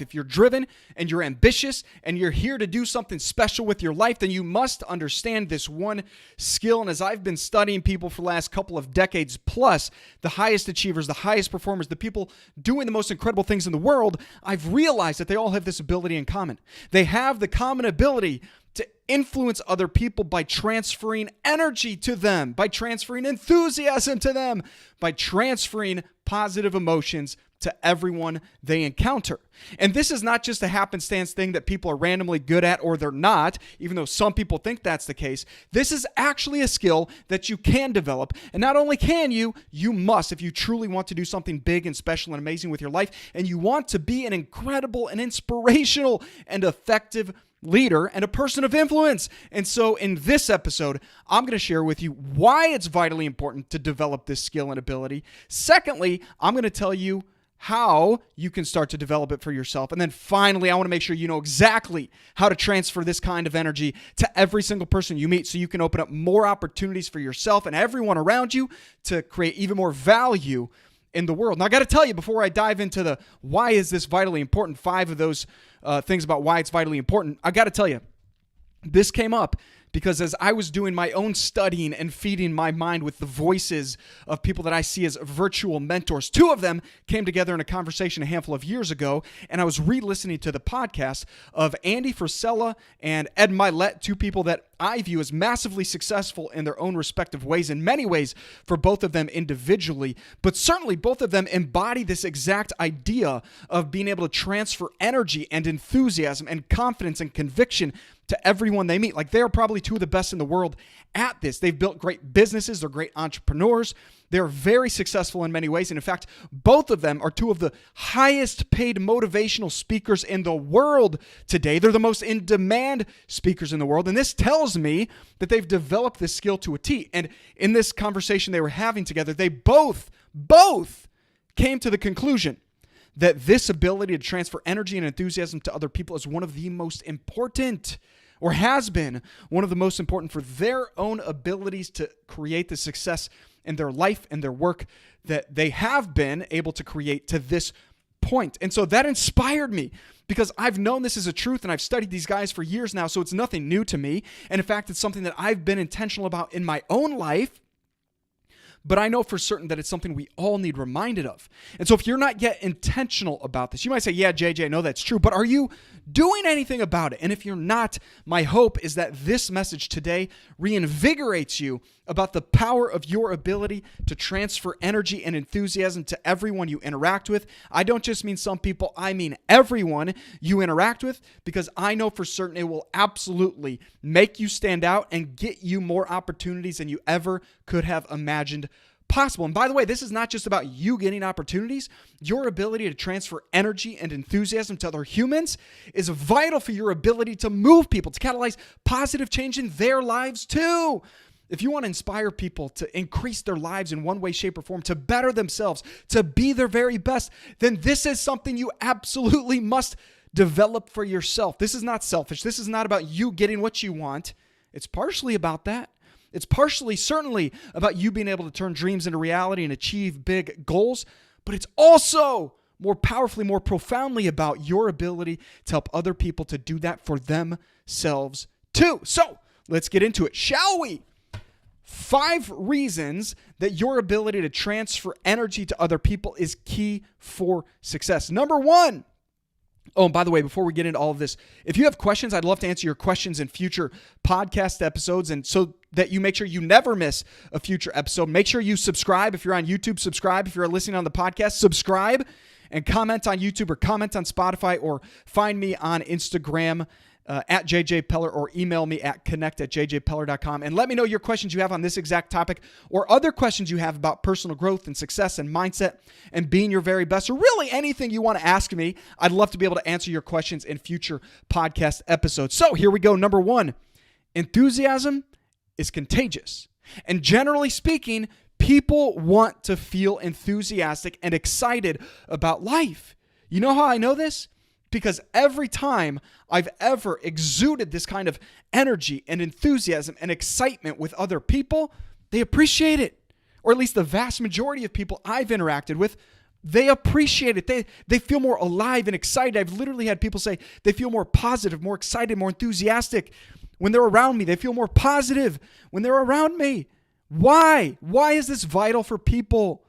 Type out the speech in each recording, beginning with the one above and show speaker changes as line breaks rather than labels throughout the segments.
If you're driven and you're ambitious and you're here to do something special with your life, then you must understand this one skill. And as I've been studying people for the last couple of decades plus, the highest achievers, the highest performers, the people doing the most incredible things in the world, I've realized that they all have this ability in common. They have the common ability to influence other people by transferring energy to them, by transferring enthusiasm to them, by transferring positive emotions to everyone they encounter. And this is not just a happenstance thing that people are randomly good at or they're not, even though some people think that's the case. This is actually a skill that you can develop. And not only can you must, if you truly want to do something big and special and amazing with your life, and you want to be an incredible and inspirational and effective leader and a person of influence. And so in this episode, I'm going to share with you why it's vitally important to develop this skill and ability. Secondly, I'm going to tell you how you can start to develop it for yourself. And then finally, I want to make sure you know exactly how to transfer this kind of energy to every single person you meet so you can open up more opportunities for yourself and everyone around you to create even more value in the world. Now, I got to tell you, before I dive into the why is this vitally important, 5 of those things about why it's vitally important, I got to tell you, this came up because as I was doing my own studying and feeding my mind with the voices of people that I see as virtual mentors, 2 of them came together in a conversation a handful of years ago, and I was re-listening to the podcast of Andy Frisella and Ed Milet, 2 people that I view as massively successful in their own respective ways, in many ways for both of them individually, but certainly both of them embody this exact idea of being able to transfer energy and enthusiasm and confidence and conviction to everyone they meet. Like, they're probably 2 of the best in the world at this. They've built great businesses. They're great entrepreneurs. They're very successful in many ways. And in fact, both of them are 2 of the highest paid motivational speakers in the world today. They're the most in-demand speakers in the world. And this tells me that they've developed this skill to a T. And in this conversation they were having together, they both came to the conclusion that this ability to transfer energy and enthusiasm to other people is one of the most important, or has been one of the most important, for their own abilities to create the success in their life and their work that they have been able to create to this point. And so that inspired me because I've known this is a truth and I've studied these guys for years now, so it's nothing new to me. And in fact, it's something that I've been intentional about in my own life. But I know for certain that it's something we all need reminded of. And so if you're not yet intentional about this, you might say, yeah, JJ, I know that's true, but are you doing anything about it? And if you're not, my hope is that this message today reinvigorates you about the power of your ability to transfer energy and enthusiasm to everyone you interact with. I don't just mean some people, I mean everyone you interact with, because I know for certain it will absolutely make you stand out and get you more opportunities than you ever could have imagined possible. And by the way, this is not just about you getting opportunities. Your ability to transfer energy and enthusiasm to other humans is vital for your ability to move people, to catalyze positive change in their lives too. If you want to inspire people to increase their lives in one way, shape, or form, to better themselves, to be their very best, then this is something you absolutely must develop for yourself. This is not selfish. This is not about you getting what you want. It's partially about that. It's partially, certainly, about you being able to turn dreams into reality and achieve big goals, but it's also more powerfully, more profoundly about your ability to help other people to do that for themselves too. So let's get into it, shall we? 5 reasons that your ability to transfer energy to other people is key for success. Number 1. Oh, and by the way, before we get into all of this, if you have questions, I'd love to answer your questions in future podcast episodes. And so that you make sure you never miss a future episode, make sure you subscribe. If you're on YouTube, subscribe. If you're listening on the podcast, subscribe and comment on YouTube or comment on Spotify or find me on Instagram at JJ Peller, or email me at connect@jjpeller.com and let me know your questions you have on this exact topic or other questions you have about personal growth and success and mindset and being your very best, or really anything you want to ask me. I'd love to be able to answer your questions in future podcast episodes. So here we go. Number 1, enthusiasm is contagious. And generally speaking, people want to feel enthusiastic and excited about life. You know how I know this? Because every time I've ever exuded this kind of energy and enthusiasm and excitement with other people, they appreciate it. Or at least the vast majority of people I've interacted with They appreciate it. They feel more alive and excited. I've literally had people say they feel more positive, more excited, more enthusiastic when they're around me. They feel more positive when they're around me. Why? Why is this vital for people?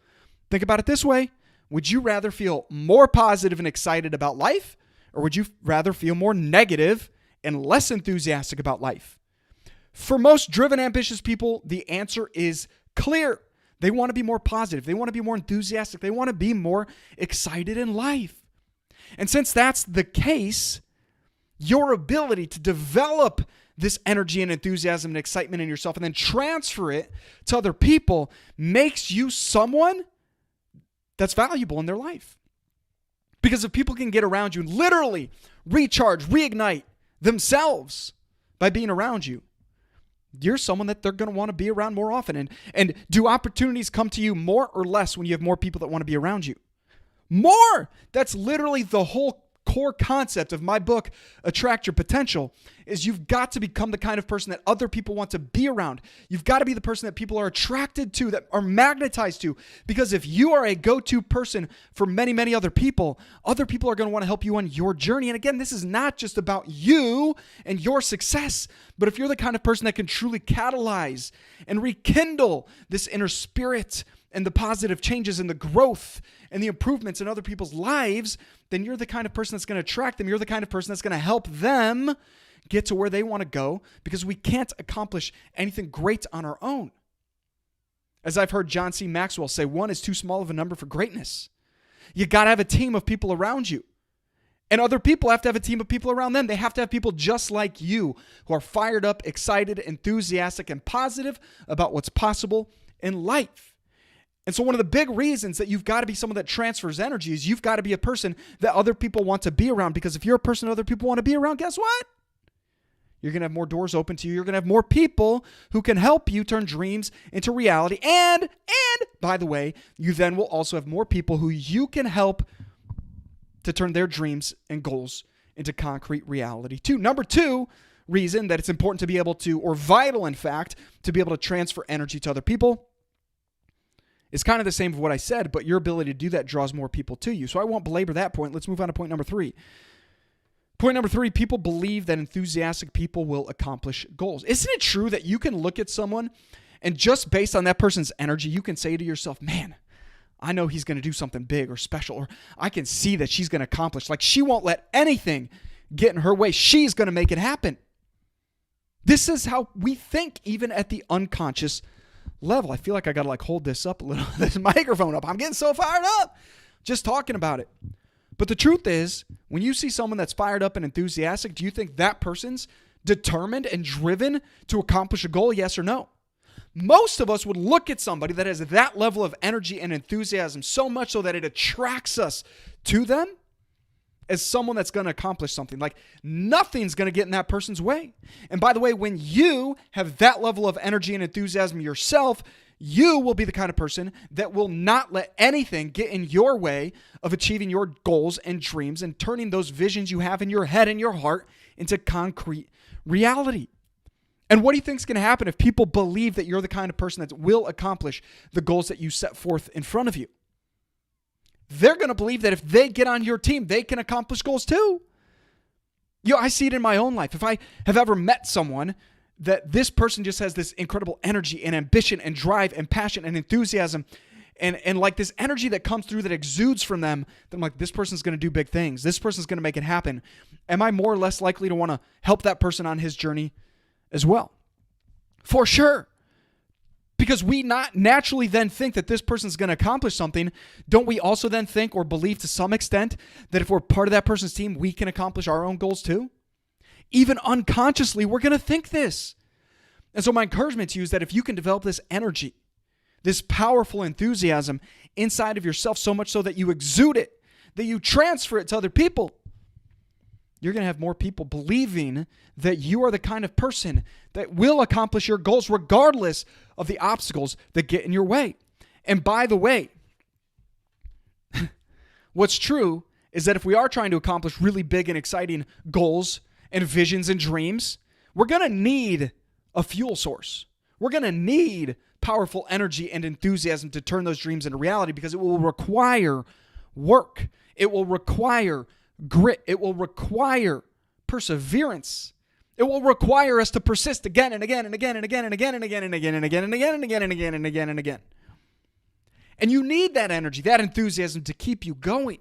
Think about it this way. Would you rather feel more positive and excited about life, or would you rather feel more negative and less enthusiastic about life? For most driven, ambitious people, the answer is clear. They want to be more positive. They want to be more enthusiastic. They want to be more excited in life. And since that's the case, your ability to develop this energy and enthusiasm and excitement in yourself and then transfer it to other people makes you someone that's valuable in their life. Because if people can get around you and literally recharge, reignite themselves by being around you, you're someone that they're going to want to be around more often. And do opportunities come to you more or less when you have more people that want to be around you? More! That's literally the whole core concept of my book, Attract Your Potential, is you've got to become the kind of person that other people want to be around. You've got to be the person that people are attracted to, that are magnetized to. Because if you are a go-to person for many, many other people are going to want to help you on your journey. And again, this is not just about you and your success, but if you're the kind of person that can truly catalyze and rekindle this inner spirit and the positive changes and the growth and the improvements in other people's lives, then you're the kind of person that's going to attract them. You're the kind of person that's going to help them get to where they want to go, because we can't accomplish anything great on our own. As I've heard John C. Maxwell say, one is too small of a number for greatness. You got to have a team of people around you. And other people have to have a team of people around them. They have to have people just like you who are fired up, excited, enthusiastic, and positive about what's possible in life. And so one of the big reasons that you've got to be someone that transfers energy is you've got to be a person that other people want to be around. Because if you're a person other people want to be around, guess what? You're going to have more doors open to you. You're going to have more people who can help you turn dreams into reality. And by the way, you then will also have more people who you can help to turn their dreams and goals into concrete reality too. Number two reason that it's important to be able to, or vital in fact, to be able to transfer energy to other people is kind of the same as what I said, but your ability to do that draws more people to you. So I won't belabor that point. Let's move on to point number three. Point number three, people believe that enthusiastic people will accomplish goals. Isn't it true that you can look at someone and just based on that person's energy, you can say to yourself, man, I know he's going to do something big or special, or I can see that she's going to accomplish. Like, she won't let anything get in her way. She's going to make it happen. This is how we think, even at the unconscious level. I feel like I got to hold this up a little, this microphone up. I'm getting so fired up just talking about it. But the truth is, when you see someone that's fired up and enthusiastic, do you think that person's determined and driven to accomplish a goal? Yes or no? Most of us would look at somebody that has that level of energy and enthusiasm so much so that it attracts us to them as someone that's going to accomplish something. Like, nothing's going to get in that person's way. And by the way, when you have that level of energy and enthusiasm yourself, you will be the kind of person that will not let anything get in your way of achieving your goals and dreams and turning those visions you have in your head and your heart into concrete reality. And what do you think is going to happen if people believe that you're the kind of person that will accomplish the goals that you set forth in front of you? They're going to believe that if they get on your team, they can accomplish goals too. I see it in my own life. If I have ever met someone that this person just has this incredible energy and ambition and drive and passion and enthusiasm and like this energy that comes through that exudes from them, then I'm like, this person's going to do big things. This person's going to make it happen. Am I more or less likely to want to help that person on his journey as well? For sure. Because we not naturally then think that this person's going to accomplish something. Don't we also then think or believe to some extent that if we're part of that person's team, we can accomplish our own goals too? Even unconsciously, we're going to think this. And so my encouragement to you is that if you can develop this energy, this powerful enthusiasm inside of yourself so much so that you exude it, that you transfer it to other people, you're going to have more people believing that you are the kind of person that will accomplish your goals regardless of the obstacles that get in your way. And by the way, what's true is that if we are trying to accomplish really big and exciting goals and visions and dreams, we're going to need a fuel source. We're going to need powerful energy and enthusiasm to turn those dreams into reality, because it will require work. It will require grit. It will require perseverance. It will require us to persist again and again and again and again and again and again and again and again and again and again and again and again and again. And you need that energy, that enthusiasm to keep you going.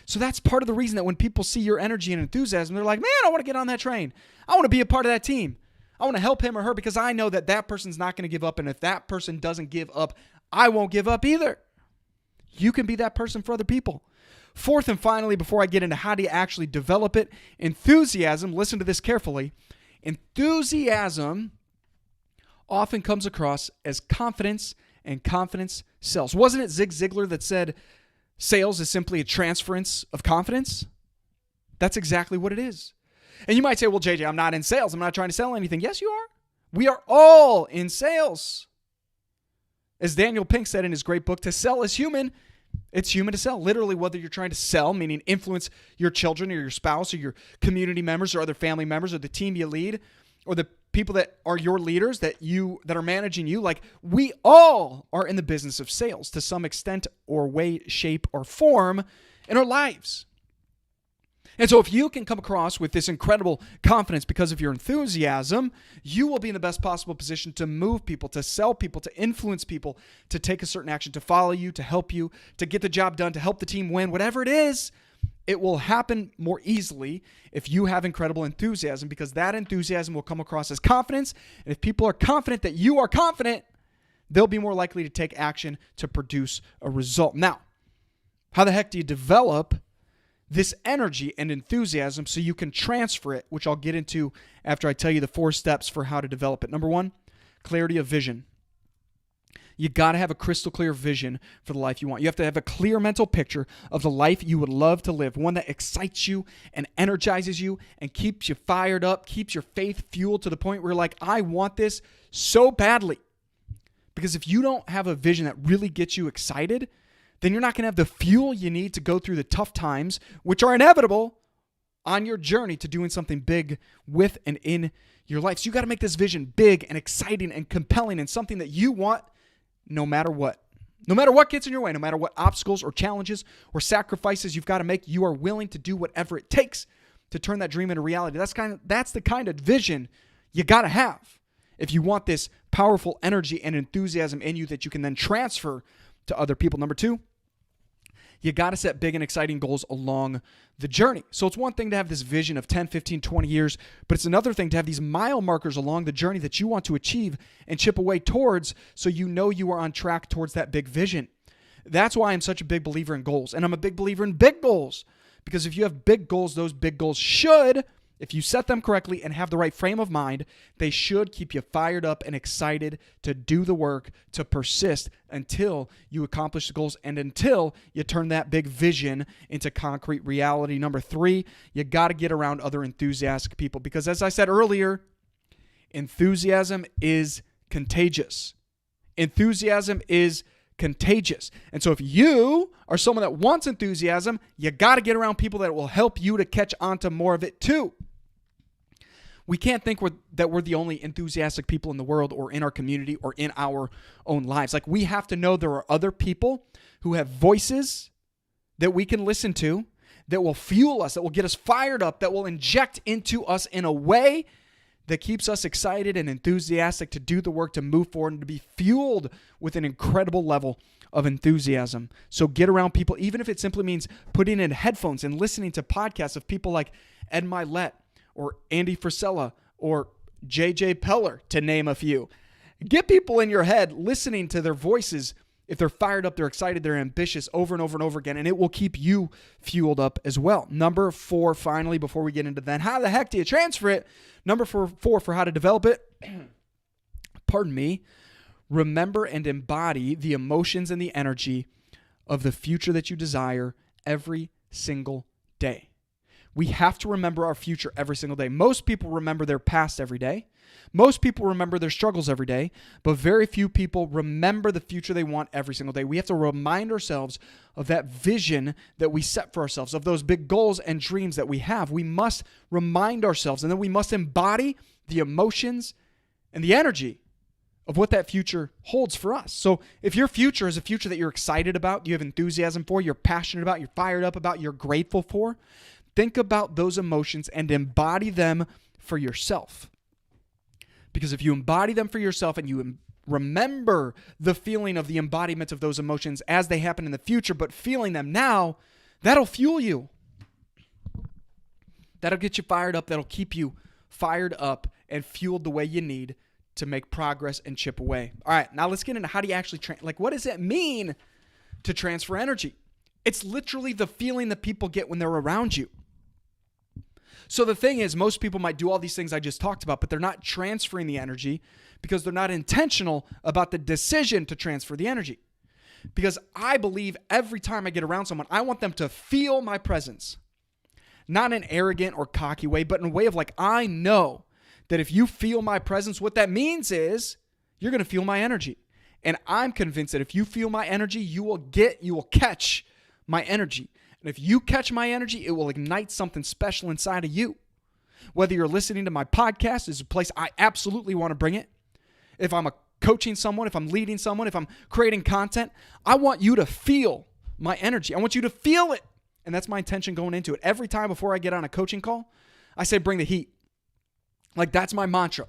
So that's part of the reason that when people see your energy and enthusiasm, they're like, man, I want to get on that train. I want to be a part of that team. I want to help him or her because I know that that person's not going to give up. And if that person doesn't give up, I won't give up either. You can be that person for other people. Fourth and finally, before I get into how do you actually develop it, enthusiasm, listen to this carefully. Enthusiasm often comes across as confidence, and confidence sells. Wasn't it Zig Ziglar that said sales is simply a transference of confidence? That's exactly what it is. And you might say, well, JJ, I'm not in sales. I'm not trying to sell anything. Yes, you are. We are all in sales. As Daniel Pink said in his great book, to sell is human. It's human to sell. Literally, whether you're trying to sell, meaning influence your children or your spouse or your community members or other family members or the team you lead or the people that are your leaders that are managing you, like we all are in the business of sales to some extent or way, shape, or form in our lives. And so if you can come across with this incredible confidence because of your enthusiasm, you will be in the best possible position to move people, to sell people, to influence people, to take a certain action, to follow you, to help you, to get the job done, to help the team win, whatever it is. It will happen more easily if you have incredible enthusiasm because that enthusiasm will come across as confidence. And if people are confident that you are confident, they'll be more likely to take action to produce a result. Now, how the heck do you develop this energy and enthusiasm so you can transfer it, which I'll get into after I tell you the 4 steps for how to develop it. Number 1, clarity of vision. You got to have a crystal clear vision for the life you want. You have to have a clear mental picture of the life you would love to live, one that excites you and energizes you and keeps you fired up, keeps your faith fueled to the point where you're like, I want this so badly. Because if you don't have a vision that really gets you excited, then you're not going to have the fuel you need to go through the tough times, which are inevitable on your journey to doing something big with and in your life. So you got to make this vision big and exciting and compelling and something that you want no matter what. No matter what gets in your way, no matter what obstacles or challenges or sacrifices you've got to make, you are willing to do whatever it takes to turn that dream into reality. That's the kind of vision you got to have if you want this powerful energy and enthusiasm in you that you can then transfer to other people. Number 2, you got to set big and exciting goals along the journey. So it's one thing to have this vision of 10, 15, 20 years, but it's another thing to have these mile markers along the journey that you want to achieve and chip away towards so you know you are on track towards that big vision. That's why I'm such a big believer in goals. And I'm a big believer in big goals because if you have big goals, those big goals should, if you set them correctly and have the right frame of mind, they should keep you fired up and excited to do the work, to persist until you accomplish the goals and until you turn that big vision into concrete reality. Number 3, you got to get around other enthusiastic people because as I said earlier, enthusiasm is contagious. Enthusiasm is contagious. And so if you are someone that wants enthusiasm, you got to get around people that will help you to catch on to more of it too. We can't think that we're the only enthusiastic people in the world or in our community or in our own lives. Like we have to know there are other people who have voices that we can listen to, that will fuel us, that will get us fired up, that will inject into us in a way that keeps us excited and enthusiastic to do the work, to move forward, and to be fueled with an incredible level of enthusiasm. So get around people, even if it simply means putting in headphones and listening to podcasts of people like Ed Milet or Andy Frisella or JJ Peller, to name a few. Get people in your head listening to their voices. If they're fired up, they're excited, they're ambitious over and over and over again, and it will keep you fueled up as well. Number 4, finally, before we get into that, how the heck do you transfer it? Number 4 for how to develop it, pardon me, remember and embody the emotions and the energy of the future that you desire every single day. We have to remember our future every single day. Most people remember their past every day. Most people remember their struggles every day, but very few people remember the future they want every single day. We have to remind ourselves of that vision that we set for ourselves, of those big goals and dreams that we have. We must remind ourselves, and then we must embody the emotions and the energy of what that future holds for us. So if your future is a future that you're excited about, you have enthusiasm for, you're passionate about, you're fired up about, you're grateful for, think about those emotions and embody them for yourself. Because if you embody them for yourself and you remember the feeling of the embodiment of those emotions as they happen in the future, but feeling them now, that'll fuel you. That'll get you fired up. That'll keep you fired up and fueled the way you need to make progress and chip away. All right, now let's get into how do you actually, what does it mean to transfer energy? It's literally the feeling that people get when they're around you. So the thing is, most people might do all these things I just talked about, but they're not transferring the energy because they're not intentional about the decision to transfer the energy. Because I believe every time I get around someone, I want them to feel my presence. Not in an arrogant or cocky way, but in a way of like, I know that if you feel my presence, what that means is you're going to feel my energy. And I'm convinced that if you feel my energy, you will catch my energy. And if you catch my energy, it will ignite something special inside of you. Whether you're listening to my podcast is a place I absolutely want to bring it. If I'm coaching someone, if I'm leading someone, if I'm creating content, I want you to feel my energy. I want you to feel it. And that's my intention going into it. Every time before I get on a coaching call, I say, bring the heat. Like, that's my mantra.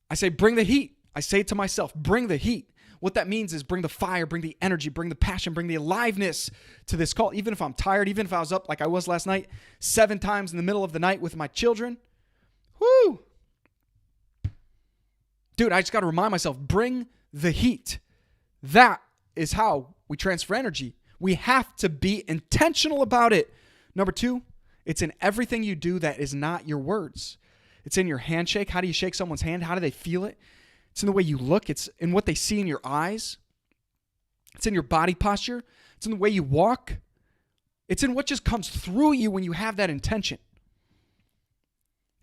I say, bring the heat. I say it to myself, bring the heat. What that means is bring the fire, bring the energy, bring the passion, bring the aliveness to this call. Even if I'm tired, even if I was up like I was last night, 7 times in the middle of the night with my children. Whoo! Dude, I just got to remind myself, bring the heat. That is how we transfer energy. We have to be intentional about it. Number 2, it's in everything you do that is not your words. It's in your handshake. How do you shake someone's hand? How do they feel it? It's in the way you look. It's in what they see in your eyes. It's in your body posture. It's in the way you walk. It's in what just comes through you when you have that intention.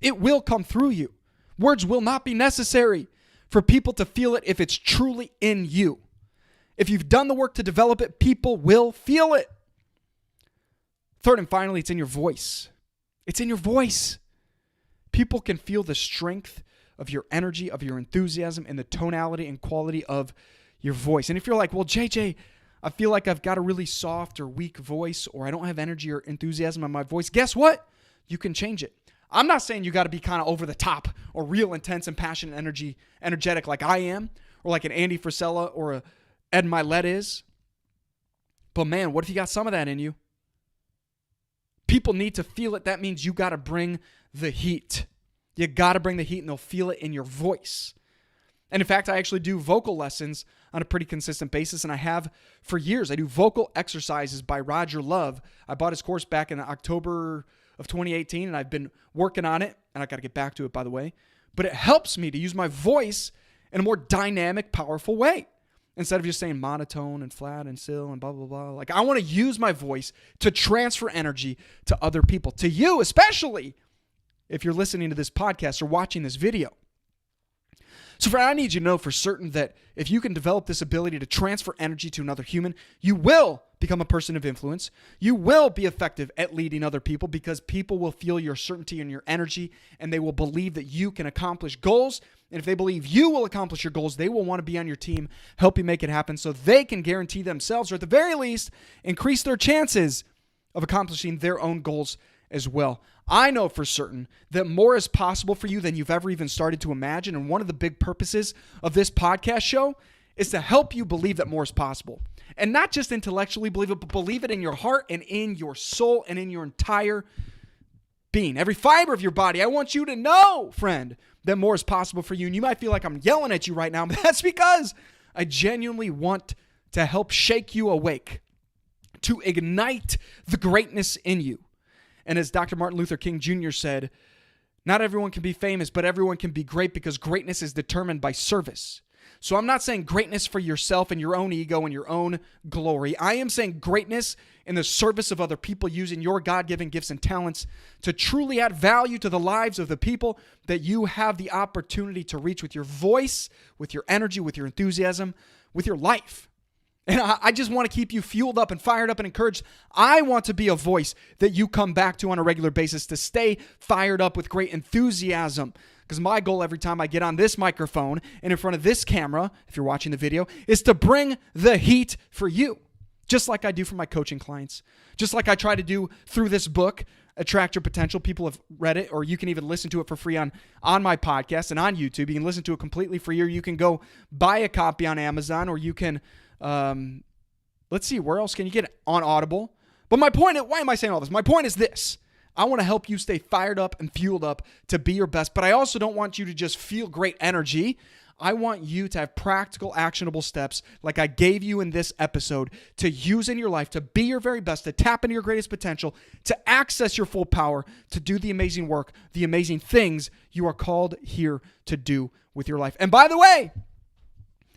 It will come through you. Words will not be necessary for people to feel it if it's truly in you. If you've done the work to develop it, people will feel it. Third and finally, it's in your voice. It's in your voice. People can feel the strength of your energy, of your enthusiasm, and the tonality and quality of your voice. And if you're like, well, JJ, I feel like I've got a really soft or weak voice, or I don't have energy or enthusiasm in my voice, guess what? You can change it. I'm not saying you got to be kind of over the top or real intense and passionate energetic like I am, or like an Andy Frisella or a Ed Milet is. But man, what if you got some of that in you? People need to feel it. That means you got to bring the heat. You got to bring the heat, and they'll feel it in your voice. And in fact, I actually do vocal lessons on a pretty consistent basis, and I have for years. I do vocal exercises by Roger Love. I bought his course back in October of 2018, and I've been working on it, and I got to get back to it, by the way. But it helps me to use my voice in a more dynamic, powerful way. Instead of just saying monotone and flat and still and blah, blah, blah. Like, I want to use my voice to transfer energy to other people, to you especially, if you're listening to this podcast or watching this video. So friend, I need you to know for certain that if you can develop this ability to transfer energy to another human, you will become a person of influence. You will be effective at leading other people because people will feel your certainty and your energy, and they will believe that you can accomplish goals. And if they believe you will accomplish your goals, they will want to be on your team, help you make it happen so they can guarantee themselves, or at the very least, increase their chances of accomplishing their own goals as well. I know for certain that more is possible for you than you've ever even started to imagine. And one of the big purposes of this podcast show is to help you believe that more is possible. And not just intellectually believe it, but believe it in your heart and in your soul and in your entire being. Every fiber of your body. I want you to know, friend, that more is possible for you. And you might feel like I'm yelling at you right now, but that's because I genuinely want to help shake you awake, to ignite the greatness in you. And as Dr. Martin Luther King Jr. said, not everyone can be famous, but everyone can be great because greatness is determined by service. So I'm not saying greatness for yourself and your own ego and your own glory. I am saying greatness in the service of other people, using your God-given gifts and talents to truly add value to the lives of the people that you have the opportunity to reach with your voice, with your energy, with your enthusiasm, with your life. And I just want to keep you fueled up and fired up and encouraged. I want to be a voice that you come back to on a regular basis to stay fired up with great enthusiasm. Because my goal every time I get on this microphone and in front of this camera, if you're watching the video, is to bring the heat for you. Just like I do for my coaching clients. Just like I try to do through this book, Attract Your Potential. People have read it, or you can even listen to it for free on my podcast and on YouTube. You can listen to it completely free, or you can go buy a copy on Amazon, or you can, let's see, where else can you get it? On Audible. But my point, why am I saying all this? My point is this. I want to help you stay fired up and fueled up to be your best, but I also don't want you to just feel great energy. I want you to have practical, actionable steps like I gave you in this episode to use in your life, to be your very best, to tap into your greatest potential, to access your full power, to do the amazing work, the amazing things you are called here to do with your life. And by the way,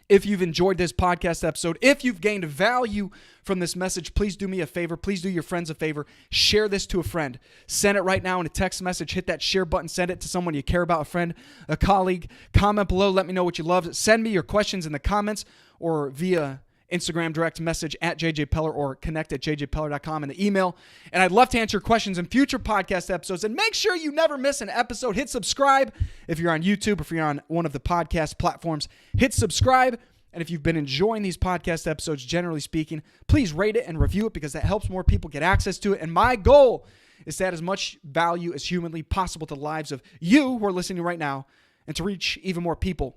if you've enjoyed this podcast episode, if you've gained value from this message, please do me a favor. Please do your friends a favor. Share this to a friend. Send it right now in a text message. Hit that share button. Send it to someone you care about, a friend, a colleague. Comment below. Let me know what you love. Send me your questions in the comments or via Instagram direct message at JJPeller or connect at jjpeller.com in the email. And I'd love to answer your questions in future podcast episodes. And make sure you never miss an episode. Hit subscribe if you're on YouTube or if you're on one of the podcast platforms. Hit subscribe. And if you've been enjoying these podcast episodes, generally speaking, please rate it and review it because that helps more people get access to it. And my goal is to add as much value as humanly possible to the lives of you who are listening right now and to reach even more people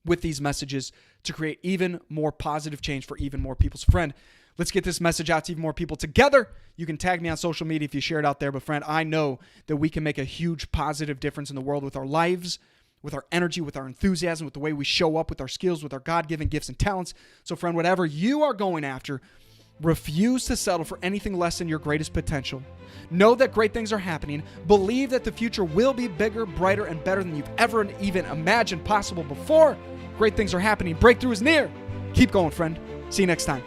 with these messages to create even more positive change for even more people. So friend, let's get this message out to even more people together. You can tag me on social media if you share it out there. But friend, I know that we can make a huge positive difference in the world with our lives, with our energy, with our enthusiasm, with the way we show up, with our skills, with our God-given gifts and talents. So friend, whatever you are going after, refuse to settle for anything less than your greatest potential. Know that great things are happening. Believe that the future will be bigger, brighter, and better than you've ever even imagined possible before. Great things are happening. Breakthrough is near. Keep going, friend. See you next time.